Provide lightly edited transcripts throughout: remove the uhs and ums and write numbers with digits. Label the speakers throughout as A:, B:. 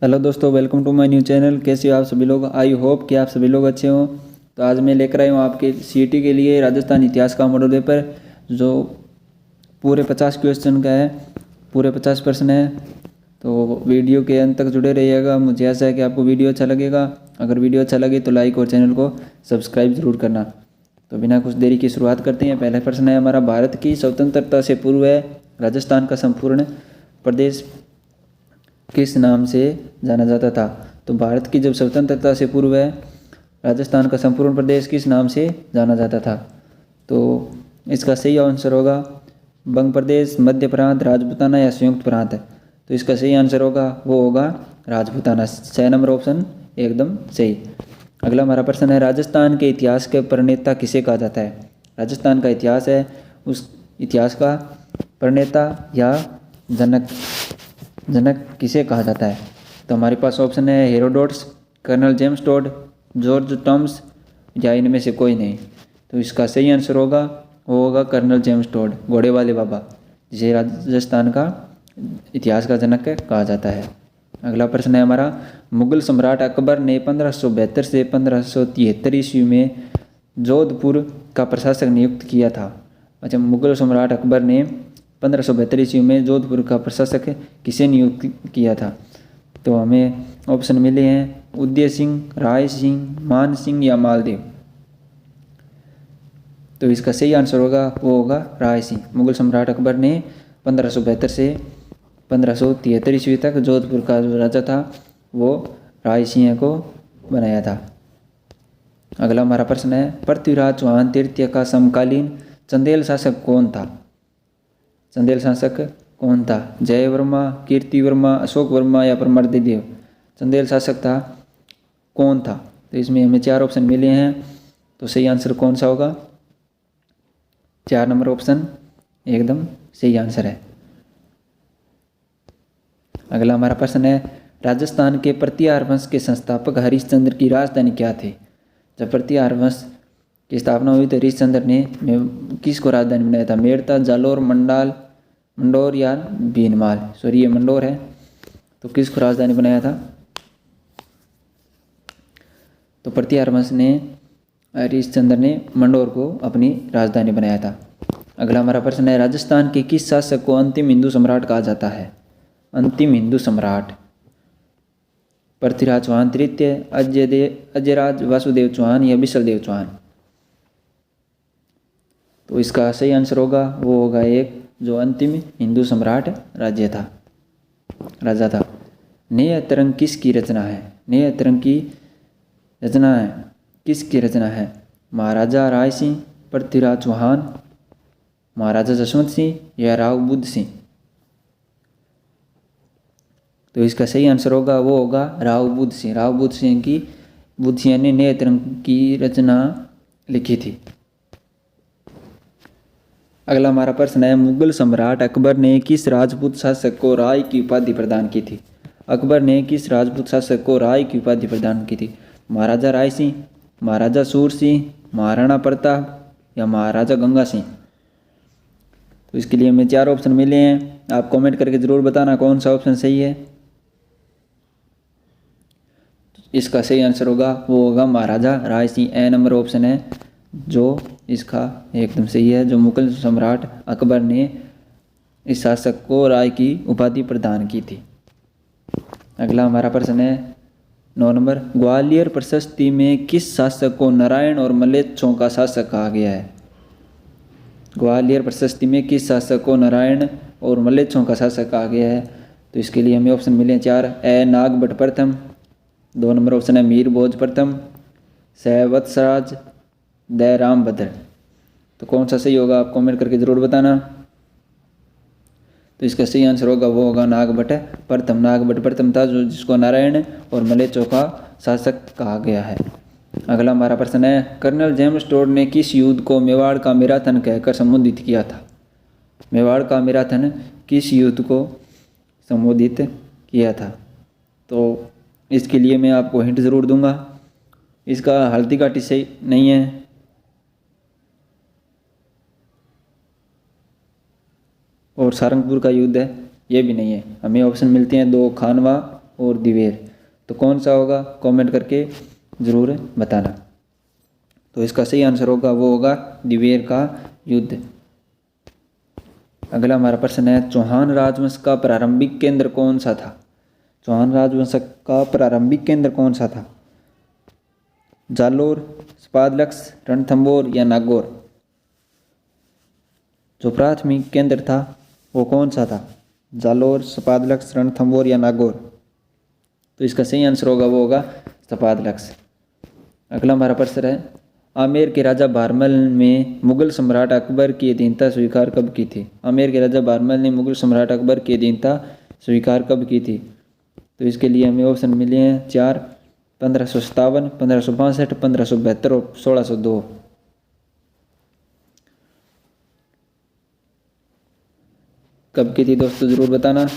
A: Hello दोस्तों, welcome to my new channel. कैसे हो आप सभी लोग? आई होप कि आप सभी लोग अच्छे हों। तो आज मैं लेकर आई हूँ आपके सीईटी के लिए राजस्थान इतिहास का मॉडल पेपर, जो पूरे 50 क्वेश्चन का है, पूरे 50 प्रश्न है। तो वीडियो के अंत तक जुड़े रहिएगा। मुझे आशा है कि आपको वीडियो अच्छा लगेगा। अगर वीडियो अच्छा लगे तो लाइक और चैनल को सब्सक्राइब जरूर करना। तो बिना कुछ देरी की शुरुआत करते हैं। पहला प्रश्न है हमारा, भारत की स्वतंत्रता से पूर्व राजस्थान का संपूर्ण प्रदेश किस नाम से जाना जाता था? तो भारत की जब स्वतंत्रता से पूर्व राजस्थान का संपूर्ण प्रदेश किस नाम से जाना जाता था? तो इसका सही आंसर होगा बंग प्रदेश, मध्य प्रांत, राजपूताना या संयुक्त प्रांत। तो इसका सही आंसर होगा वो होगा राजपूताना। 6 नंबर ऑप्शन एकदम सही। अगला हमारा प्रश्न है, राजस्थान के इतिहास के प्रणेता किसे कहा जाता है? राजस्थान का इतिहास है, उस इतिहास का प्रणेता या जनक जनक किसे कहा जाता है? तो हमारे पास ऑप्शन है Herodotus, colonel James Tod, George Thomas या इनमें से कोई नहीं। तो इसका सही आंसर होगा वो होगा कर्नल जेम्स टोड, घोड़े वाले बाबा, जिसे राजस्थान का इतिहास का जनक कहा जाता है। अगला प्रश्न है हमारा, मुगल सम्राट अकबर ने 1572 से 1573 ईस्वी में जोधपुर का प्रशासक नियुक्त किया था। अच्छा, मुगल सम्राट अकबर ने 1572 ईस्वी में जोधपुर का प्रशासक किसे नियुक्त किया था? तो हमें ऑप्शन मिले हैं उदय सिंह, राय सिंह, मान सिंह या मालदेव। तो इसका सही आंसर होगा वो होगा राय सिंह। मुगल सम्राट अकबर ने 1572 से 1573 ईस्वी तक जोधपुर का जो राजा था वो राय सिंह को बनाया था। अगला हमारा प्रश्न है, पृथ्वीराज चौहान तृतीय का समकालीन चंदेल शासक कौन था? चंदेल शासक कौन था? जय वर्मा, कीर्ति वर्मा, अशोक वर्मा या परमर्दिदेव? चंदेल शासक था कौन था? तो इसमें हमें 4 ऑप्शन मिले हैं। तो सही आंसर कौन सा होगा? 4 नंबर ऑप्शन एकदम सही आंसर है। अगला हमारा प्रश्न है, राजस्थान के प्रतिहार वंश के संस्थापक हरिश्चंद्र की राजधानी क्या थी? जब प्रतिहार वंश की स्थापना हुई तो हरिश्चंद्र ने किसको राजधानी बनाया था? मेड़ता, जालोर, मंडोर या भीनमाल? सॉरी, ये मंडोर है। तो किसको राजधानी बनाया था? तो प्रतिहार वंश ने हरिश्चंद्र ने मंडोर को अपनी राजधानी बनाया था। अगला हमारा प्रश्न है, राजस्थान के किस शासक को अंतिम हिंदू सम्राट कहा जाता है? अंतिम हिंदू सम्राट? पृथ्वीराज चौहान तृतीय, अजयराज वासुदेव चौहान या बिसलदेव चौहान? तो इसका सही आंसर होगा वो होगा एक जो अंतिम हिंदू सम्राट राजा था। नए तरंग किसकी रचना है? नए तरंग की रचना है किसकी रचना है? महाराजा राय सिंह, पृथ्वीराज चौहान, महाराजा जसवंत सिंह या राव बुद्ध सिंह? तो इसका सही आंसर होगा वो होगा राव बुद्ध सिंह। राव बुद्ध सिंह ने नए तरंग की रचना लिखी थी। अगला हमारा प्रश्न है, मुगल सम्राट अकबर ने किस राजपूत शासक को राय की उपाधि प्रदान की थी? अकबर ने किस राजपूत शासक को राय की उपाधि प्रदान की थी? महाराजा राय सिंह, महाराजा सूर सिंह, महाराणा प्रताप या महाराजा गंगा सिंह? तो इसके लिए हमें 4 ऑप्शन मिले हैं। आप कमेंट करके ज़रूर बताना कौन सा ऑप्शन सही है। इसका सही आंसर होगा वो होगा महाराजा राय सिंह। ए नंबर ऑप्शन है जो इसका एकदम सही है, जो मुगल सम्राट अकबर ने इस शासक को राय की उपाधि प्रदान की थी। अगला हमारा प्रश्न है 9 नंबर, ग्वालियर प्रशस्ति में किस शासक को नारायण और मलेच्छों का शासक कहा गया है? ग्वालियर प्रशस्ति में किस शासक को नारायण और मलेच्छों का शासक कहा गया है? तो इसके लिए हमें ऑप्शन मिले 4। ए नागभट्ट प्रथम, 2 नंबर ऑप्शन है मीर भोज प्रथम, सहवत्सराज, दय रामभद्र। तो कौन सा सही होगा आप कमेंट करके ज़रूर बताना। तो इसका सही आंसर होगा वो होगा नागभट्ट प्रथम। नागभट्ट प्रथम था जो जिसको नारायण और मलेच्छों का शासक कहा गया है। अगला हमारा प्रश्न है, कर्नल जेम्स टोड ने किस युद्ध को मेवाड़ का मैराथन कहकर संबोधित किया था? मेवाड़ का मैराथन किस युद्ध को संबोधित किया था? तो इसके लिए मैं आपको हिंट ज़रूर दूंगा। इसका हल्दी घाटी सही नहीं है, और सारंगपुर का युद्ध है ये भी नहीं है। हमें ऑप्शन मिलते हैं 2 खानवा और दिवेर। तो कौन सा होगा, कमेंट करके ज़रूर बताना। तो इसका सही आंसर होगा वो होगा दिवेर का युद्ध। अगला हमारा प्रश्न है, चौहान राजवंश का प्रारंभिक केंद्र कौन सा था? चौहान राजवंश का प्रारंभिक केंद्र कौन सा था? जालोर, सपादलक्स, रणथंबोर या नागौर? जो प्राथमिक केंद्र था वो कौन सा था? जालोर, सपादलक्स, रणथंबोर या नागौर? तो इसका सही आंसर होगा वो होगा सपादलक्स। अगला हमारा प्रश्न है, आमेर के राजा भारमल ने मुगल सम्राट अकबर की अधीनता स्वीकार कब की थी? आमेर के राजा भारमल ने मुगल सम्राट अकबर की अधीनता स्वीकार कब की थी? तो इसके लिए हमें ऑप्शन मिले हैं 4, 1557, 1562, 1572 और 1602। कब की थी दोस्तों, ज़रूर बताना।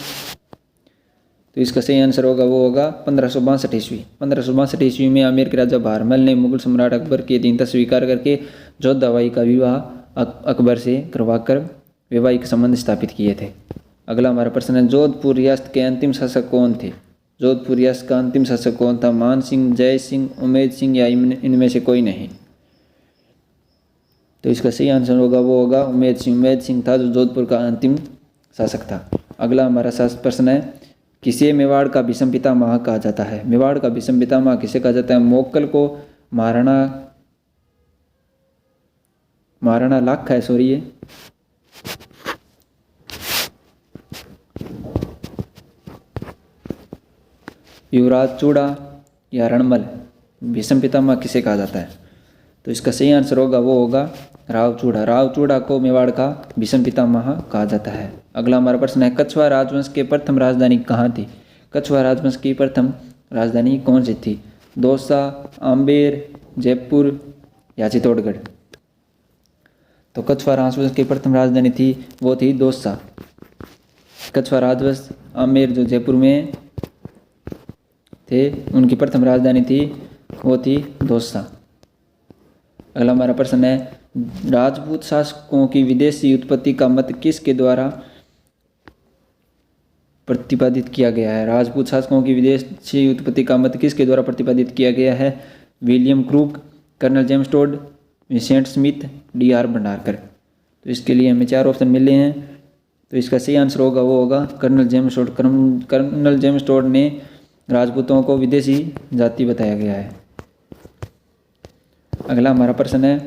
A: तो इसका सही आंसर होगा वो होगा 1562 ईस्वी। 1562 ईस्वी में आमेर के राजा भारमल ने मुगल सम्राट अकबर की अधीनता स्वीकार करके जोधाबाई का विवाह अकबर से करवाकर वैवाहिक संबंध स्थापित किए थे। अगला हमारा प्रश्न है, जोधपुर रियासत के अंतिम शासक कौन थे? जोधपुर रियासत का अंतिम शासक कौन था? मान सिंह, जय सिंह, उमेद सिंह या इनमें से कोई नहीं? तो इसका सही आंसर होगा वो होगा उमेद सिंह। उमेद सिंह था जो जोधपुर का अंतिम शासक था। अगला हमारा प्रश्न है, किसे मेवाड़ का भीष्म पितामह कहा जाता है? मेवाड़ का भीष्म पितामह किसे कहा जाता है? मोक्कल को, महाराणा लाखा है, सॉरी ये युवराज चूड़ा या रणमल? भीष्म पितामह किसे कहा जाता है? तो इसका सही आंसर होगा वो होगा राव चूड़ा। राव चूड़ा को मेवाड़ का भीष्म पितामह कहा जाता है। अगला हमारा प्रश्न है, कछवाहा राजवंश के प्रथम राजधानी कहाँ थी? कछवाहा राजवंश की प्रथम राजधानी कौन सी थी? दौसा, आम्बेर, जयपुर या चित्तौड़गढ़? तो कछवाहा राजवंश की प्रथम राजधानी थी वो थी दौसा। कछवाहा राजवंश आमेर जो जयपुर में थे उनकी प्रथम राजधानी थी वो थी दौसा। अगला हमारा प्रश्न है, राजपूत शासकों की विदेशी उत्पत्ति का मत किसके द्वारा प्रतिपादित किया गया है? राजपूत शासकों की विदेशी उत्पत्ति का मत किसके द्वारा प्रतिपादित किया गया है? William Crooke, colonel James Tod, Vincent Smith, D R. Bhandarkar? तो इसके लिए हमें 4 ऑप्शन मिले हैं। तो इसका सही आंसर होगा वो होगा colonel James Tod. Colonel James Tod ने राजपूतों को विदेशी जाति बताया गया है। अगला हमारा प्रश्न है,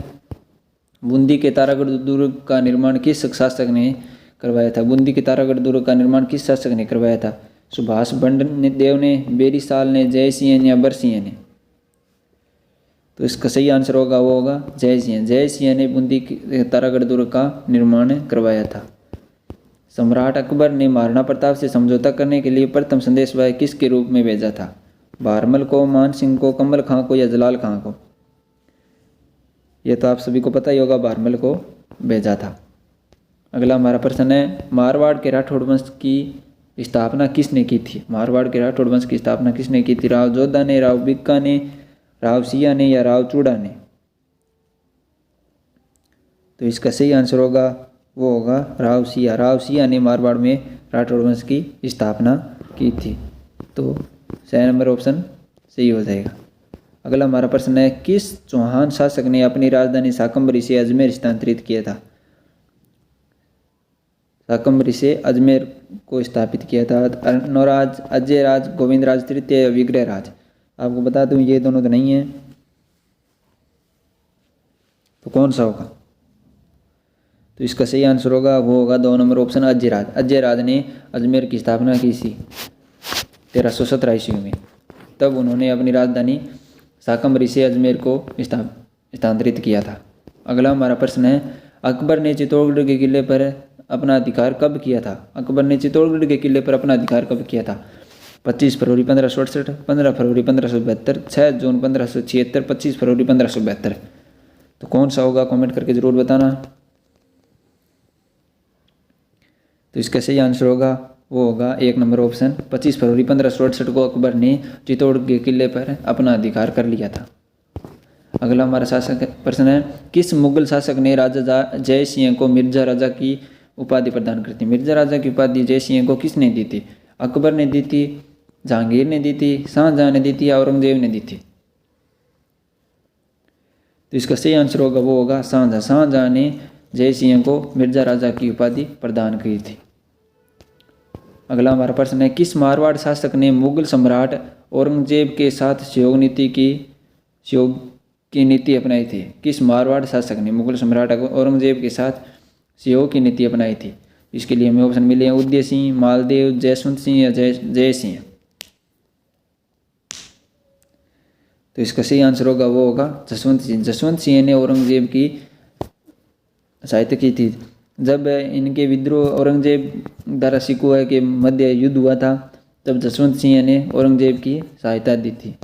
A: बूंदी के तारागढ़ दुर्ग का निर्माण किस शासक ने करवाया था? बूंदी के तारागढ़ दुर्ग का निर्माण किस शासक ने करवाया था? सुभाष बंड देव ने, बेरी साल ने, जय सिंह या बरसिंह ने? तो इसका सही आंसर होगा वो होगा जय सिंह। जय सिंह ने बूंदी के तारागढ़ दुर्ग का निर्माण करवाया था। सम्राट अकबर ने महाराणा प्रताप से समझौता करने के लिए प्रथम संदेशवाहक किसके रूप में भेजा था? भारमल को, मान सिंह को, कमल खां को या जलाल खां को? ये तो आप सभी को पता ही होगा, भारमल को भेजा था। अगला हमारा प्रश्न है, मारवाड़ के राठौड़ वंश की स्थापना किसने की थी? मारवाड़ के राठौड़ वंश की स्थापना किसने की थी? राव जोधा ने, राव बिक्का ने, राव सिया ने या राव चूड़ा ने? तो इसका सही आंसर होगा वो होगा राव सिया। राव सिया ने मारवाड़ में राठौड़ वंश की स्थापना की थी। तो सही नंबर ऑप्शन सही हो जाएगा। अगला हमारा प्रश्न है, किस चौहान शासक ने अपनी राजधानी शाकंभरी से अजमेर स्थानांतरित किया था? शाकंभरी से अजमेर को स्थापित किया था। अर्णोराज, अजय राज, गोविंद राज तृतीय या विग्रह राज? आपको बता दूं ये दोनों तो नहीं है, तो कौन सा होगा? तो इसका सही आंसर होगा वो होगा 2 नंबर ऑप्शन अजय राज। अजय राज ने अजमेर की स्थापना की थी 1317 ईस्वी में। तब उन्होंने अपनी राजधानी शाकंभरी से अजमेर को स्थानांतरित किया था। अगला हमारा प्रश्न है, अकबर ने चित्तौड़गढ़ के किले पर अपना अधिकार कब किया था? अकबर ने चित्तौड़गढ़ के किले पर अपना अधिकार कब किया था? 25 फरवरी 1568, 15 फरवरी 1572, 6 जून 1576, 25 फरवरी 1572? तो कौन सा होगा, कमेंट करके ज़रूर बताना। तो इसका सही आंसर होगा वो होगा 1 नंबर ऑप्शन 25 फरवरी 1568 को अकबर ने चित्तौड़गढ़ के किले पर अपना अधिकार कर लिया था। अगला हमारा शासक प्रश्न है, किस मुगल शासक ने राजा जय सिंह को मिर्जा राजा की उपाधि प्रदान कर दी? मिर्जा राजा की उपाधि जय सिंह को किसने दी थी? अकबर ने दी थी, जहांगीर ने दी थी, शाहजहां ने दी थी, औरंगजेब ने दी थी। तो इसका सही आंसर होगा वो होगा शाहजहां। शाहजहां ने जय सिंह को मिर्जा राजा की उपाधि प्रदान की थी। अगला हमारा प्रश्न है, किस मारवाड़ शासक ने मुगल सम्राट औरंगजेब के साथ सहयोग की नीति अपनाई थी? किस मारवाड़ शासक ने मुगल सम्राट औरंगजेब के साथ सहयोग की नीति अपनाई थी? इसके लिए हमें ऑप्शन मिले हैं उदय सिंह, मालदेव, जयवंत सिंह या जय सिंह। तो इसका सही आंसर होगा वो होगा जसवंत सिंह। जसवंत सिंह ने औरंगजेब की सहायता की थी। जब इनके विद्रोह औरंगजेब द्वारा सिकुआ के मध्य युद्ध हुआ था, तब जसवंत सिंह ने औरंगजेब की सहायता दी थी।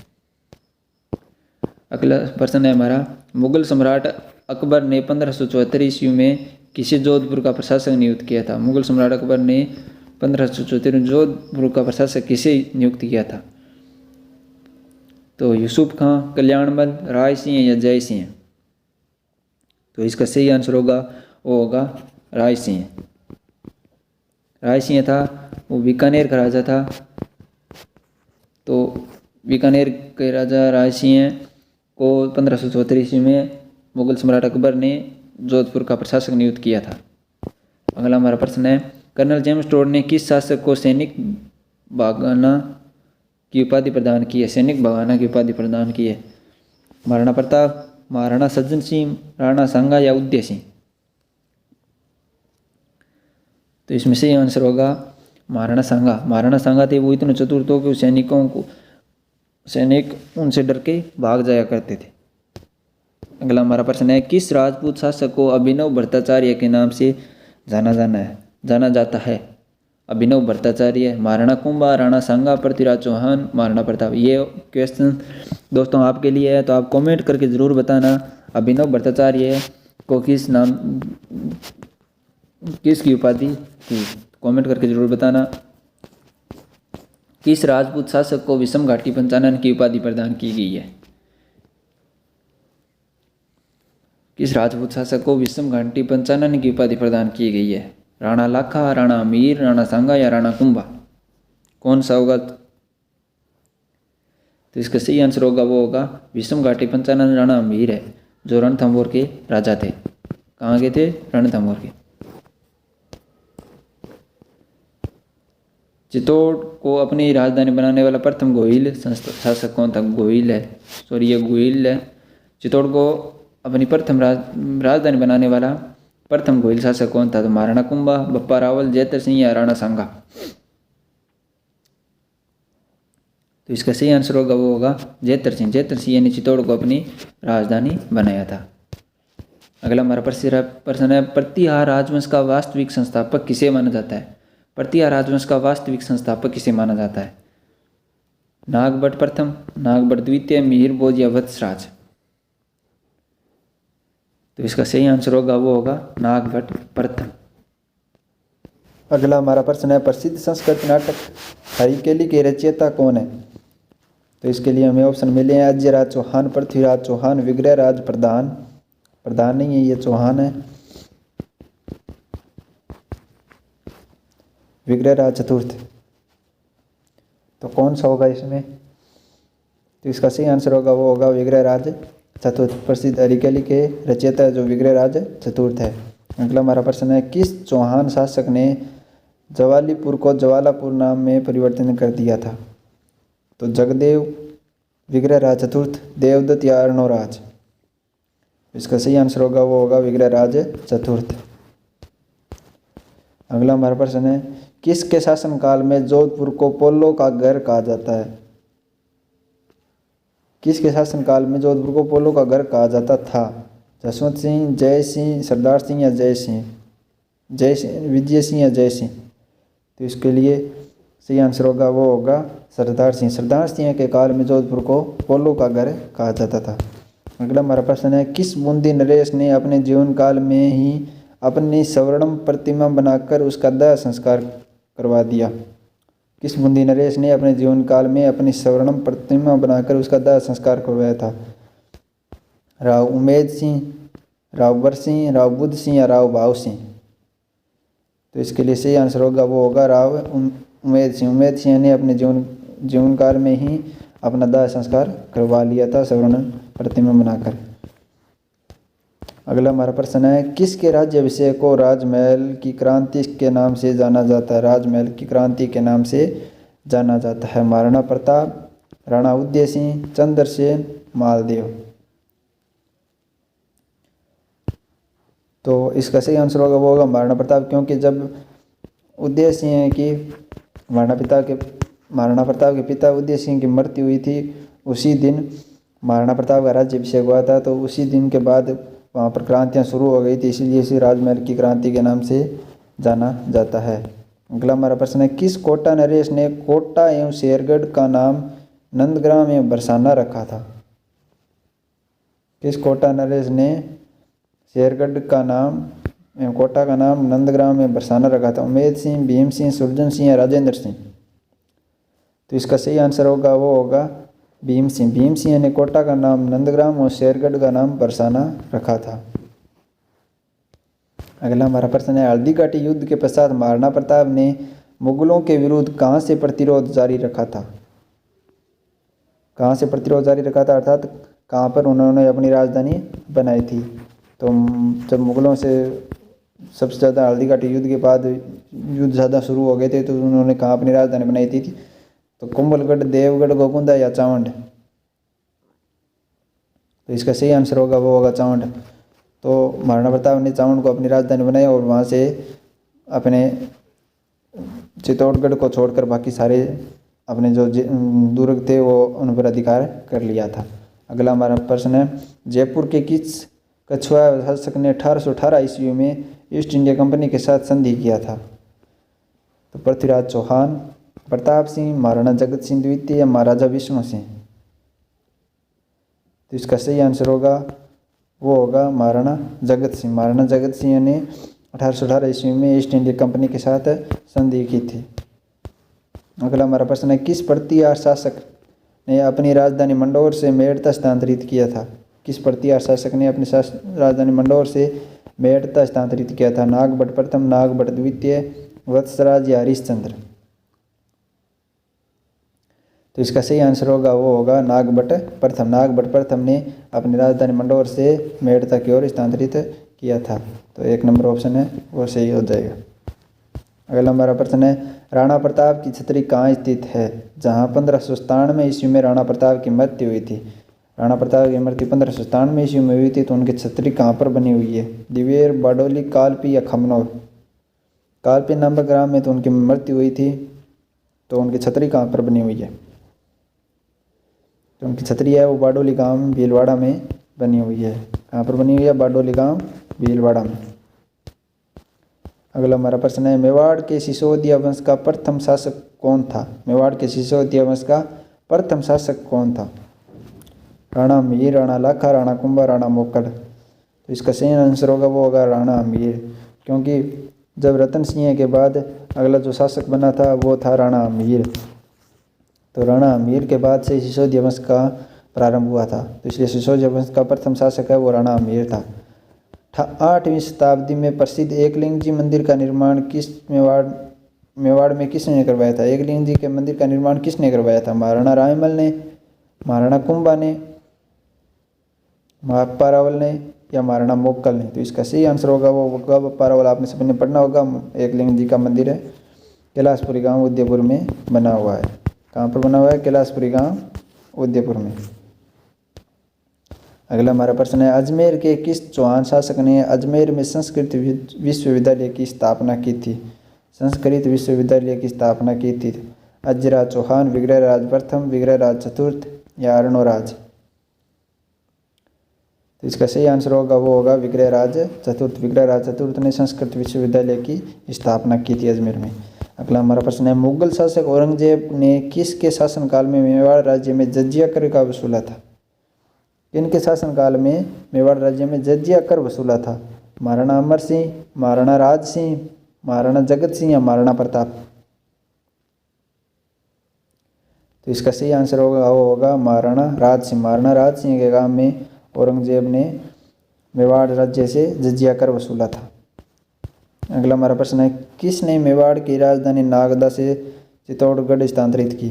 A: अगला प्रश्न है हमारा, मुगल सम्राट अकबर ने 1574 ईस्वी में किसे जोधपुर का प्रशासक नियुक्त किया था? मुगल सम्राट अकबर ने 1574 में जोधपुर का प्रशासक किसे नियुक्त किया था? तो यूसुफ खां, कल्याणमल, राय सिंह या जय सिंह। तो इसका सही आंसर होगा वो होगा राय सिंह। राय सिंह था वो बीकानेर का राजा था। तो बीकानेर के राजा राय सिंह को 1574 ईस्वी में मुगल सम्राट अकबर ने जोधपुर का प्रशासक नियुक्त किया था। अगला हमारा प्रश्न है, कर्नल जेम्स टोड ने किस शासक को सैनिक बागाना की उपाधि प्रदान की है? सैनिक बागाना की उपाधि प्रदान की है। महाराणा प्रताप, महाराणा सज्जन सिंह, राणा सांगा या उदय सिंह। तो इसमें सही आंसर होगा महाराणा सांगा। महाराणा सांगा थे वो इतने चतुर थे कि सैनिक उनसे डर के भाग जाया करते थे। अगला हमारा प्रश्न है, किस राजपूत शासक को अभिनव भट्टाचार्य के नाम से जाना जाता है? अभिनव भट्टाचार्य, महाराणा कुंभा, राणा सांगा, पृथ्वीराज चौहान, महाराणा प्रताप। ये क्वेश्चन दोस्तों आपके लिए है, तो आप कमेंट करके ज़रूर बताना अभिनव भट्टाचार्य को किसकी उपाधि थी? कमेंट करके जरूर बताना। किस राजपूत शासक को विषम घाटी पंचानन की उपाधि प्रदान की गई है? किस राजपूत शासक को विषम घाटी पंचानन की उपाधि प्रदान की गई है? राणा लाखा, राणा अमीर, राणा सांगा या राणा कुंभा। कौन सा होगा? तो इसका सही आंसर होगा वो होगा विषम घाटी पंचानन राणा अमीर है, जो रणथंभौर के राजा थे। कहाँ के थे? रणथंभौर के। चित्तौड़ को अपनी राजधानी बनाने वाला प्रथम गोहिल शासक कौन था? गोहिल है, ये गोहिल है। चित्तौड़ को अपनी प्रथम राजधानी बनाने वाला प्रथम गोहिल शासक कौन था? तो महाराणा कुंभा, बप्पा रावल, जयतर सिंह या राणा सांगा। तो इसका सही आंसर होगा वो होगा जयतर सिंह। जयतर सिंह ने चित्तौड़ को अपनी राजधानी बनाया था। अगला हमारा प्रश्न है, प्रतिहार राजवंश का वास्तविक संस्थापक किसे माना जाता है? प्रतिहार राजवंश का वास्तविक संस्थापक किसे माना जाता है? नागभट्ट प्रथम, नागभट्ट द्वितीय, मिहिर भोज या वत्सराज। तो इसका सही आंसर होगा वो होगा नागभट्ट प्रथम। अगला हमारा प्रश्न है, प्रसिद्ध संस्कृत नाटक हरिकेली के रचयिता कौन है? तो इसके लिए हमें ऑप्शन मिले हैं अजयराज चौहान, पृथ्वीराज चौहान, विग्रहराज प्रधान नहीं है, ये चौहान है, विग्रहराज चतुर्थ। तो कौन सा होगा इसमें? तो इसका सही आंसर होगा वो होगा विग्रहराज चतुर्थ। प्रसिद्ध हरिकेली के रचयिता जो विग्रहराज चतुर्थ है। अगला हमारा प्रश्न है, किस चौहान शासक ने जवालीपुर को जवालापुर नाम में परिवर्तन कर दिया था? तो जगदेव, विग्रहराज चतुर्थ, देवदत्त या अर्णोराज। इसका सही आंसर होगा वो होगा विग्रहराज चतुर्थ। अगला हमारा प्रश्न है, किसके शासनकाल में जोधपुर को पोलो का घर कहा जाता है? किसके शासनकाल में जोधपुर को पोलो का घर कहा जाता था? जसवंत सिंह, जय सिंह, सरदार सिंह या विजय सिंह या जय सिंह। तो इसके लिए सही आंसर होगा वो होगा सरदार सिंह। सरदार सिंह के काल में जोधपुर को पोलो का घर कहा जाता था। अगला हमारा प्रश्न है, किस बूंदी नरेश ने अपने जीवन काल में ही अपनी स्वर्णम प्रतिमा बनाकर उसका दाह संस्कार करवा दिया? किस बूंदी नरेश ने अपने जीवन काल में अपनी स्वर्णम प्रतिमा बनाकर उसका दाह संस्कार करवाया था? राव उमेद सिंह, राव बर सिंह, राव बुद्ध सिंह या राव भाव सिंह। तो इसके लिए सही आंसर होगा वो होगा राव उमेद सिंह। उमेद सिंह ने अपने जीवन जीवन काल में ही अपना दाह संस्कार करवा लिया था स्वर्ण प्रतिमा बनाकर। अगला हमारा प्रश्न है, किसके राज्याभिषेक को राजमहल की क्रांति के नाम से जाना जाता है? राजमहल की क्रांति के नाम से जाना जाता है। महाराणा प्रताप, राणा उदय सिंह, चंद्रसेन, मालदेव। तो इसका सही आंसर होगा वो होगा महाराणा प्रताप, क्योंकि जब उदय सिंह की महाराणा प्रताप के पिता उदय सिंह की मृत्यु हुई थी, उसी दिन महाराणा प्रताप का राज्याभिषेक हुआ था। तो उसी दिन के बाद वहाँ पर क्रांतियाँ शुरू हो गई थी, इसीलिए इसे राजमहल की क्रांति के नाम से जाना जाता है। अगला हमारा प्रश्न है, किस कोटा नरेश ने कोटा एवं शेरगढ़ का नाम नंदग्राम एवं बरसाना रखा था? किस कोटा नरेश ने शेरगढ़ का नाम एवं कोटा का नाम नंदग्राम एवं बरसाना रखा था? उमेद सिंह, भीम सिंह, सुरजन सिंह या राजेंद्र सिंह? तो इसका सही आंसर होगा वो होगा भीम सिंह। भीम सिंह ने कोटा का नाम नंदग्राम और शेरगढ़ का नाम बरसाना रखा था। अगला हमारा प्रश्न है, हल्दी घाटी युद्ध के पश्चात महाराणा प्रताप ने मुगलों के विरुद्ध कहाँ से प्रतिरोध जारी रखा था? कहाँ से प्रतिरोध जारी रखा था, अर्थात कहाँ पर उन्होंने अपनी राजधानी बनाई थी? तो जब मुगलों से सबसे ज़्यादा हल्दी घाटी युद्ध के बाद युद्ध ज़्यादा शुरू हो गए थे, तो उन्होंने कहाँ अपनी राजधानी बनाई थी? तो कुंभलगढ़, देवगढ़, गोकुंदा या चावंड? तो इसका सही आंसर होगा वो होगा चावंड। तो महाराणा प्रताप ने चावंड को अपनी राजधानी बनाया और वहाँ से अपने चित्तौड़गढ़ को छोड़कर बाकी सारे अपने जो दुर्ग थे वो उन पर अधिकार कर लिया था। अगला हमारा प्रश्न है, जयपुर के किस कछुआ शासक ने 1818 ईस्वी में ईस्ट इंडिया कंपनी के साथ संधि किया था? तो पृथ्वीराज चौहान, प्रताप सिंह, महाराणा जगत सिंह द्वितीय या महाराजा विष्णु सिंह? तो इसका सही आंसर होगा वो होगा महाराणा जगत सिंह। महाराणा जगत सिंह ने 1818 ईस्वी में ईस्ट इंडिया कंपनी के साथ संधि की थी। अगला हमारा प्रश्न है, किस प्रतिहार शासक ने अपनी राजधानी मंडौर से मेड़ता स्थानांतरित किया था? किस प्रतिहार शासक ने अपनी राजधानी मंडौर से मेड़ता स्थानांतरित किया था? नागभट्ट प्रथम, नागभट्ट द्वितीय, वत्सराज या हरिश्चंद्र? तो इसका सही आंसर होगा वो होगा नागभट्ट प्रथम। नागभट्ट प्रथम ने अपनी राजधानी मंडौर से मेड़ता की ओर स्थानांतरित किया था। तो 1 नंबर ऑप्शन है वो सही हो जाएगा। अगला हमारा प्रश्न है, राणा प्रताप की छतरी कहाँ स्थित है? जहाँ 1597 ईस्वी में राणा प्रताप की मृत्यु हुई थी। राणा प्रताप की मृत्यु 1597 ईस्वी में हुई थी, तो उनकी छतरी कहाँ पर बनी हुई है? दिवेर, बाडोली, कालपी या खमनौर? कालपी नामक ग्राम में तो उनकी मृत्यु हुई थी, तो उनकी छतरी कहाँ पर बनी हुई है? तो उनकी छतरी है वो बाडोली गांव भीलवाड़ा में बनी हुई है। कहाँ पर बनी हुई है? बाडोली गांव भीलवाड़ा में। अगला हमारा प्रश्न है, मेवाड़ के सिसोदिया वंश का प्रथम शासक कौन था? मेवाड़ के सिसोदिया वंश का प्रथम शासक कौन था? राणा मीर, राणा लाखा, राणा कुंभा, राणा मोकल? तो इसका सही आंसर होगा वो होगा राणा मीर, क्योंकि जब रतन सिंह के बाद अगला जो शासक बना था वो था राणा मीर। तो राणा मीर के बाद से सिसोदिया वंश का प्रारंभ हुआ था, तो इसलिए सिसोदिया वंश का प्रथम शासक है वो राणा मीर था। 8वीं शताब्दी में प्रसिद्ध एकलिंग जी मंदिर का निर्माण मेवाड़ में किसने करवाया था? एकलिंग जी के मंदिर का निर्माण किसने करवाया था? महाराणा रायमल ने, महाराणा कुंभा ने, महाप्पा रावल ने या महाराणा मोक्कल ने? तो इसका सही आंसर होगा वो होगा बप्पा रावल। आपने सभी ने पढ़ना होगा। एकलिंग जी का मंदिर है कैलाशपुरी गांव उदयपुर में बना हुआ है। कहाँ पर बना हुआ है? कैलाशपुरी गांव उदयपुर में। अगला हमारा प्रश्न है, अजमेर के किस चौहान शासक ने अजमेर में संस्कृत विश्वविद्यालय की स्थापना की थी? संस्कृत विश्वविद्यालय की स्थापना की थी। अजरा चौहान, विग्रहराज प्रथम, विग्रहराज चतुर्थ या अर्णोराज? तो इसका सही आंसर होगा वो होगा विग्रहराज चतुर्थ। विग्रहराज चतुर्थ ने संस्कृत विश्वविद्यालय की स्थापना की थी अजमेर में। अगला हमारा प्रश्न है, मुगल शासक औरंगजेब ने किसके शासनकाल में मेवाड़ राज्य में जजिया कर का वसूला था? किनके शासनकाल में मेवाड़ राज्य में जजिया कर वसूला था? महाराणा अमर सिंह, महाराणा राज सिंह, महाराणा जगत सिंह या महाराणा प्रताप? तो इसका सही आंसर होगा वो होगा महाराणा राज सिंह। महाराणा राज सिंह के काम में औरंगजेब ने मेवाड़ राज्य से जजिया कर वसूला था। अगला हमारा प्रश्न है, किसने मेवाड़ की राजधानी नागदा से चित्तौड़गढ़ स्थानांतरित की?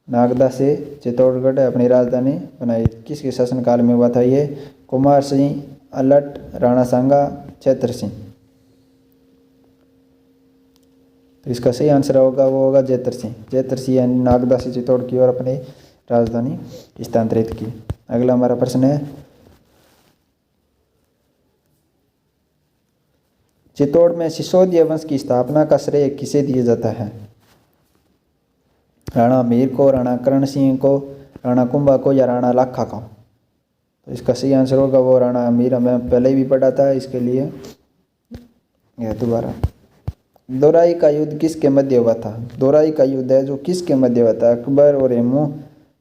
A: नागदा से चित्तौड़गढ़ अपनी राजधानी बनाई। किसके शासनकाल में हुआ था ये? कुमार सिंह, अलट, राणा सांगा, चैत्र सिंह। तो इसका सही आंसर होगा वो होगा चैत्र सिंह। चैत्र सिंह यानी नागदा से चित्तौड़ की ओर अपनी राजधानी स्थानांतरित की। अगला हमारा प्रश्न है, चित्तौड़ में सिसोदिया वंश की स्थापना का श्रेय किसे दिया जाता है? राणा मीर को, राणा करण सिंह को, राणा कुंभा को या राणा लाखा को? तो इसका सही आंसर होगा वो राणा मीर। हमें पहले भी पढ़ा था, इसके लिए यह दोबारा। दोराई का युद्ध किसके मध्य हुआ था? दोराई का युद्ध है जो किसके मध्य हुआ था? अकबर और हेमू,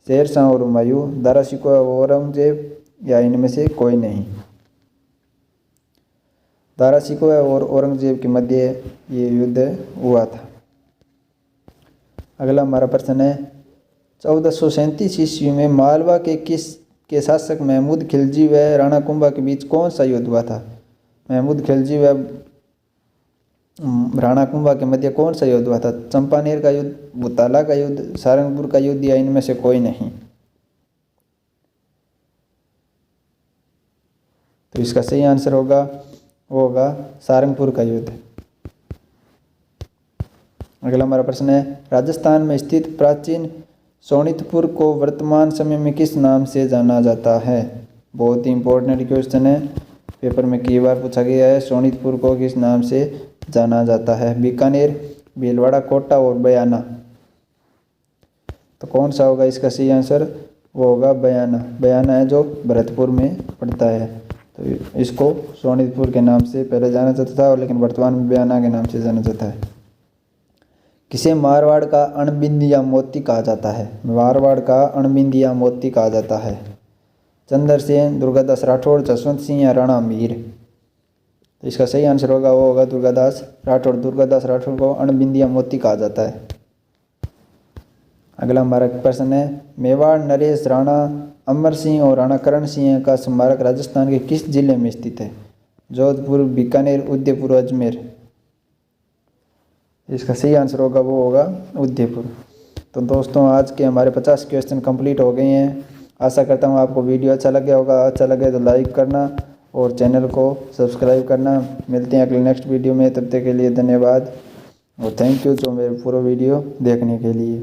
A: शेर शाह और हुमायूं, दारा शिकोह और औरंगजेब या इनमें से कोई नहीं? दारा शिकोह और औरंगजेब के मध्य ये युद्ध हुआ था। अगला हमारा प्रश्न है, 1437 ईस्वी में मालवा के शासक महमूद खिलजी व राणा कुंभा के बीच कौन सा युद्ध हुआ था? महमूद खिलजी व राणा कुंभा के मध्य कौन सा युद्ध हुआ था? चंपानेर का युद्ध, भूताला का युद्ध, सारंगपुर का युद्ध या इनमें से कोई नहीं? तो इसका सही आंसर होगा वो होगा सारंगपुर का युद्ध। अगला हमारा प्रश्न है, राजस्थान में स्थित प्राचीन सोनितपुर को वर्तमान समय में किस नाम से जाना जाता है? बहुत ही इंपॉर्टेंट क्वेश्चन है, पेपर में कई बार पूछा गया है। सोनितपुर को किस नाम से जाना जाता है? बीकानेर, भीलवाड़ा, कोटा और बयाना। तो कौन सा होगा इसका सही आंसर? वो होगा बयाना। बयाना है जो भरतपुर में पड़ता है। तो इसको सोनितपुर के नाम से पहले जाना जाता था, लेकिन वर्तमान में बयाना के नाम से जाना जाता है। किसे मारवाड़ का अणबिंद या मोती कहा जाता है? मारवाड़ का अणबिंद या मोती कहा जाता है? चंद्रसेन, दुर्गादास राठौड़, जसवंत सिंह या राणा मीर? तो इसका सही आंसर होगा वो होगा दुर्गादास राठौड़। दुर्गादास राठौड़ को अणबिंद या मोती कहा जाता है। अगला हमारा प्रश्न है, मेवाड़ नरेश, राणा अमर सिंह और राणा करण सिंह का स्मारक राजस्थान के किस जिले में स्थित है? जोधपुर, बीकानेर, उदयपुर, अजमेर? इसका सही आंसर होगा वो होगा उदयपुर। तो दोस्तों आज के हमारे 50 क्वेश्चन कंप्लीट हो गए हैं। आशा करता हूँ आपको वीडियो अच्छा लग गया होगा। अच्छा लगे तो लाइक करना और चैनल को सब्सक्राइब करना। मिलते हैं अगले नेक्स्ट वीडियो में, तब तक के लिए धन्यवाद और थैंक यू जो मेरे पूरा वीडियो देखने के लिए।